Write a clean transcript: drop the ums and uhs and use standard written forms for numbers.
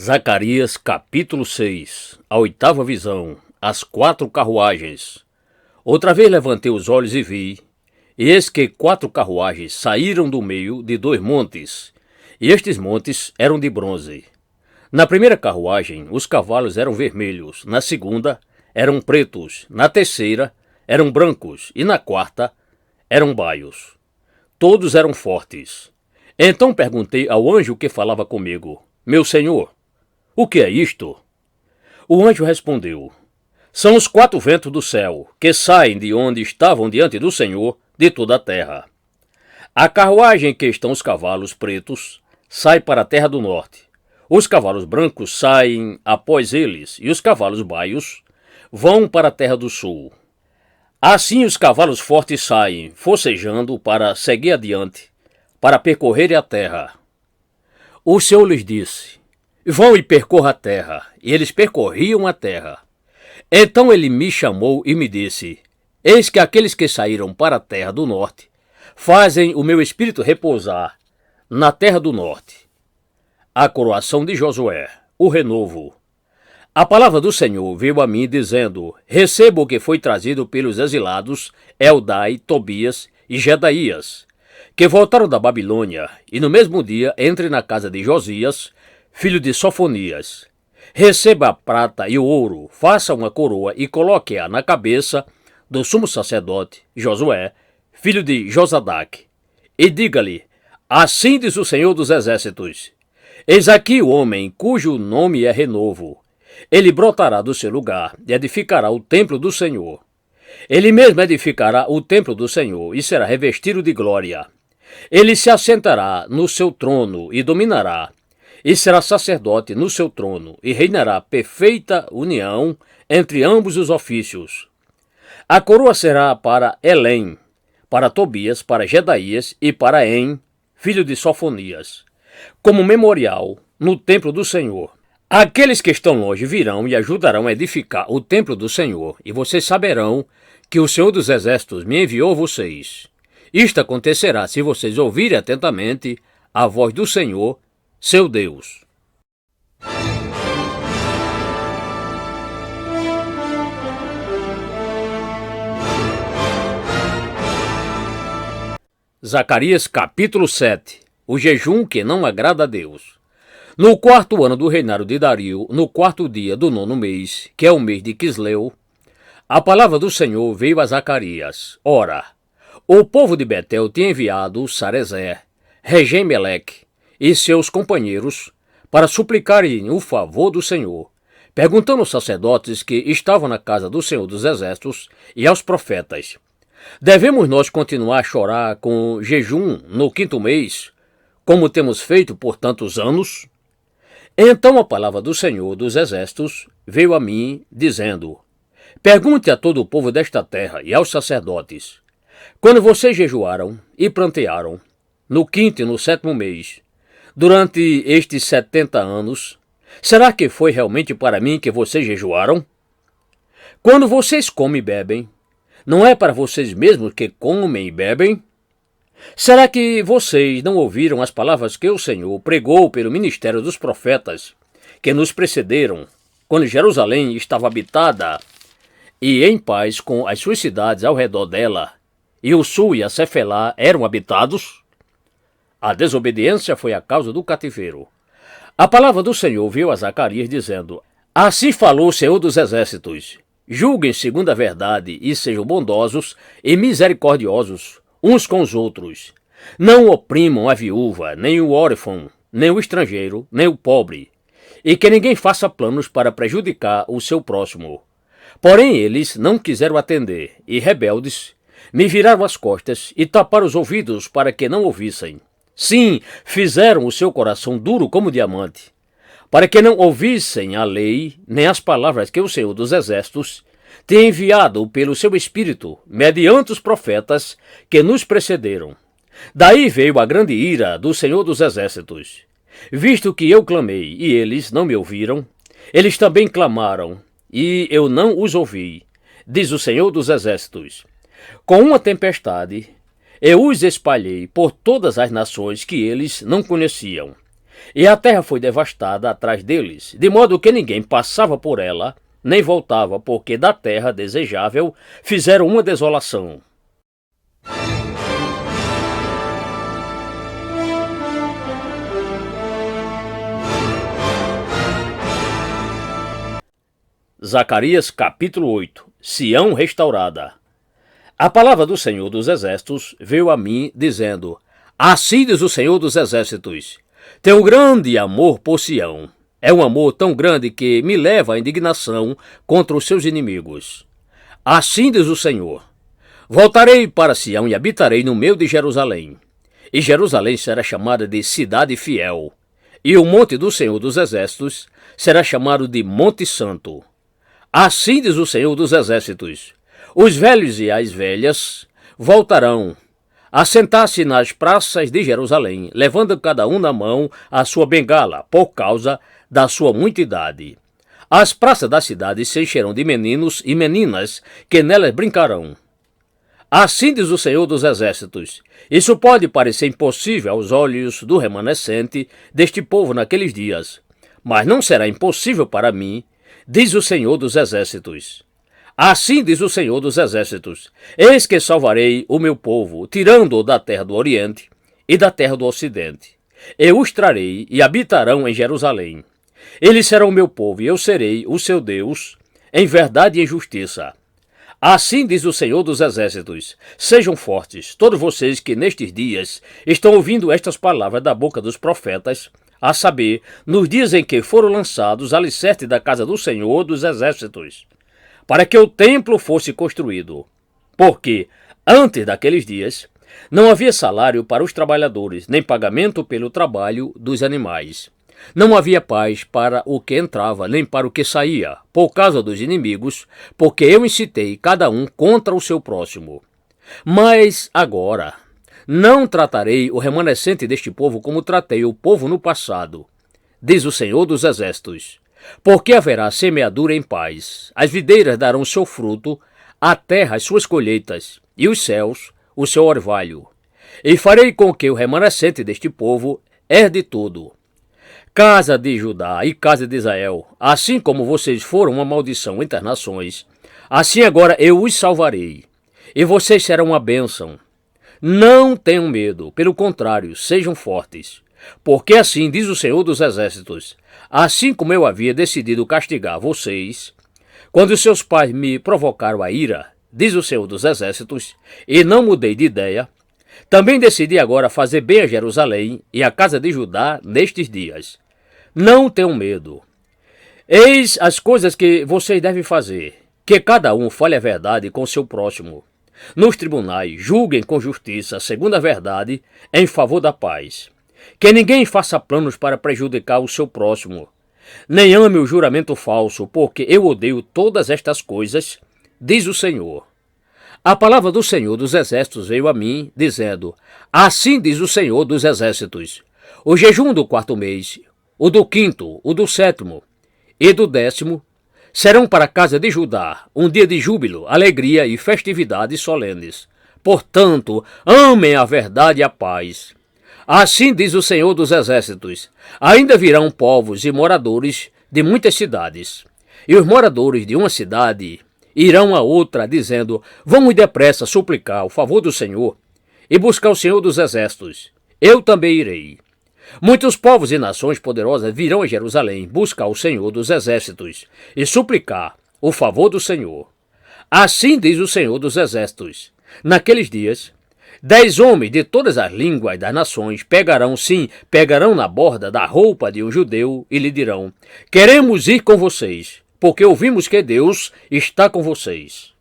Zacarias capítulo 6. A oitava visão. As 4 carruagens. Outra vez levantei os olhos e vi, e eis que 4 carruagens saíram do meio de 2 montes, e estes montes eram de bronze. Na primeira carruagem os cavalos eram vermelhos, na segunda eram pretos, na terceira eram brancos, e na quarta eram baios. Todos eram fortes. Então perguntei ao anjo que falava comigo: Meu senhor, o que é isto? O anjo respondeu: São os 4 ventos do céu, que saem de onde estavam diante do Senhor de toda a terra. A carruagem em que estão os cavalos pretos sai para a terra do norte. Os cavalos brancos saem após eles, e os cavalos baios vão para a terra do sul. Assim os cavalos fortes saem, forcejando para seguir adiante, para percorrerem a terra. O Senhor lhes disse: Vão e percorra a terra. E eles percorriam a terra. Então ele me chamou e me disse: Eis que aqueles que saíram para a terra do norte fazem o meu espírito repousar na terra do norte. A coroação de Josué, o renovo. A palavra do Senhor veio a mim dizendo: Receba o que foi trazido pelos exilados Eldai, Tobias e Jedaías, que voltaram da Babilônia, e no mesmo dia entre na casa de Josias, filho de Sofonias. Receba a prata e o ouro, faça uma coroa e coloque-a na cabeça do sumo sacerdote Josué, filho de Josadaque. E diga-lhe: Assim diz o Senhor dos Exércitos: Eis aqui o homem cujo nome é Renovo. Ele brotará do seu lugar e edificará o templo do Senhor. Ele mesmo edificará o templo do Senhor e será revestido de glória. Ele se assentará no seu trono e dominará, e será sacerdote no seu trono, e reinará perfeita união entre ambos os ofícios. A coroa será para Elém, para Tobias, para Jedaías e para En, filho de Sofonias, como memorial no templo do Senhor. Aqueles que estão longe virão e ajudarão a edificar o templo do Senhor, e vocês saberão que o Senhor dos Exércitos me enviou vocês. Isto acontecerá se vocês ouvirem atentamente a voz do Senhor, seu Deus. Zacarias capítulo 7. O jejum que não agrada a Deus. No 4º ano do reinado de Dario, no 4º dia do 9º mês, que é o mês de Quisleu, a palavra do Senhor veio a Zacarias. Ora, o povo de Betel tinha enviado Sarezer, Regem-Meleque e seus companheiros para suplicarem o favor do Senhor, perguntando aos sacerdotes que estavam na casa do Senhor dos Exércitos e aos profetas: Devemos nós continuar a chorar com jejum no 5º mês, como temos feito por tantos anos? Então a palavra do Senhor dos Exércitos veio a mim, dizendo: Pergunte a todo o povo desta terra e aos sacerdotes: Quando vocês jejuaram e plantearam, no 5º e no 7º mês, durante estes 70 anos, será que foi realmente para mim que vocês jejuaram? Quando vocês comem e bebem, não é para vocês mesmos que comem e bebem? Será que vocês não ouviram as palavras que o Senhor pregou pelo ministério dos profetas que nos precederam, quando Jerusalém estava habitada e em paz com as suas cidades ao redor dela, e o sul e a Cefelá eram habitados? A desobediência foi a causa do cativeiro. A palavra do Senhor veio a Zacarias dizendo: Assim falou o Senhor dos Exércitos: Julguem segundo a verdade e sejam bondosos e misericordiosos uns com os outros. Não oprimam a viúva, nem o órfão, nem o estrangeiro, nem o pobre, e que ninguém faça planos para prejudicar o seu próximo. Porém eles não quiseram atender, e rebeldes me viraram as costas e taparam os ouvidos para que não ouvissem. Sim, fizeram o seu coração duro como diamante, para que não ouvissem a lei, nem as palavras que o Senhor dos Exércitos tem enviado pelo seu Espírito, mediante os profetas que nos precederam. Daí veio a grande ira do Senhor dos Exércitos. Visto que eu clamei e eles não me ouviram, eles também clamaram e eu não os ouvi, diz o Senhor dos Exércitos. Com uma tempestade, eu os espalhei por todas as nações que eles não conheciam. E a terra foi devastada atrás deles, de modo que ninguém passava por ela, nem voltava, porque da terra desejável fizeram uma desolação. Zacarias capítulo 8. Sião restaurada. A palavra do Senhor dos Exércitos veio a mim, dizendo: Assim diz o Senhor dos Exércitos: tenho grande amor por Sião. É um amor tão grande que me leva à indignação contra os seus inimigos. Assim diz o Senhor: voltarei para Sião e habitarei no meio de Jerusalém. E Jerusalém será chamada de cidade fiel. E o monte do Senhor dos Exércitos será chamado de Monte Santo. Assim diz o Senhor dos Exércitos: os velhos e as velhas voltarão a sentar-se nas praças de Jerusalém, levando cada um na mão a sua bengala, por causa da sua muita idade. As praças da cidade se encherão de meninos e meninas que nelas brincarão. Assim diz o Senhor dos Exércitos: isso pode parecer impossível aos olhos do remanescente deste povo naqueles dias, mas não será impossível para mim, diz o Senhor dos Exércitos. Assim diz o Senhor dos Exércitos: eis que salvarei o meu povo, tirando-o da terra do Oriente e da terra do Ocidente. Eu os trarei e habitarão em Jerusalém. Eles serão o meu povo e eu serei o seu Deus, em verdade e em justiça. Assim diz o Senhor dos Exércitos: sejam fortes, todos vocês que nestes dias estão ouvindo estas palavras da boca dos profetas, a saber, nos dias em que foram lançados os alicerces da casa do Senhor dos Exércitos, para que o templo fosse construído. Porque, antes daqueles dias, não havia salário para os trabalhadores, nem pagamento pelo trabalho dos animais. Não havia paz para o que entrava, nem para o que saía, por causa dos inimigos, porque eu incitei cada um contra o seu próximo. Mas agora não tratarei o remanescente deste povo como tratei o povo no passado, diz o Senhor dos Exércitos. Porque haverá semeadura em paz, as videiras darão seu fruto, a terra as suas colheitas, e os céus o seu orvalho. E farei com que o remanescente deste povo herde tudo. Casa de Judá e casa de Israel, assim como vocês foram uma maldição entre as nações, assim agora eu os salvarei, e vocês serão uma bênção. Não tenham medo, pelo contrário, sejam fortes. Porque assim diz o Senhor dos Exércitos: assim como eu havia decidido castigar vocês, quando seus pais me provocaram a ira, diz o Senhor dos Exércitos, e não mudei de ideia, também decidi agora fazer bem a Jerusalém e a casa de Judá nestes dias. Não tenham medo. Eis as coisas que vocês devem fazer: que cada um fale a verdade com seu próximo. Nos tribunais, julguem com justiça, segundo a verdade, em favor da paz. Que ninguém faça planos para prejudicar o seu próximo. Nem ame o juramento falso, porque eu odeio todas estas coisas, diz o Senhor. A palavra do Senhor dos Exércitos veio a mim, dizendo: assim diz o Senhor dos Exércitos: o jejum do 4º mês, o do 5º, o do 7º e do 10º, serão para a casa de Judá um dia de júbilo, alegria e festividades solenes. Portanto, amem a verdade e a paz. Assim diz o Senhor dos Exércitos: ainda virão povos e moradores de muitas cidades, e os moradores de uma cidade irão a outra, dizendo: vamos depressa suplicar o favor do Senhor e buscar o Senhor dos Exércitos. Eu também irei. Muitos povos e nações poderosas virão a Jerusalém buscar o Senhor dos Exércitos e suplicar o favor do Senhor. Assim diz o Senhor dos Exércitos: naqueles dias, 10 homens de todas as línguas das nações pegarão na borda da roupa de um judeu e lhe dirão: queremos ir com vocês, porque ouvimos que Deus está com vocês.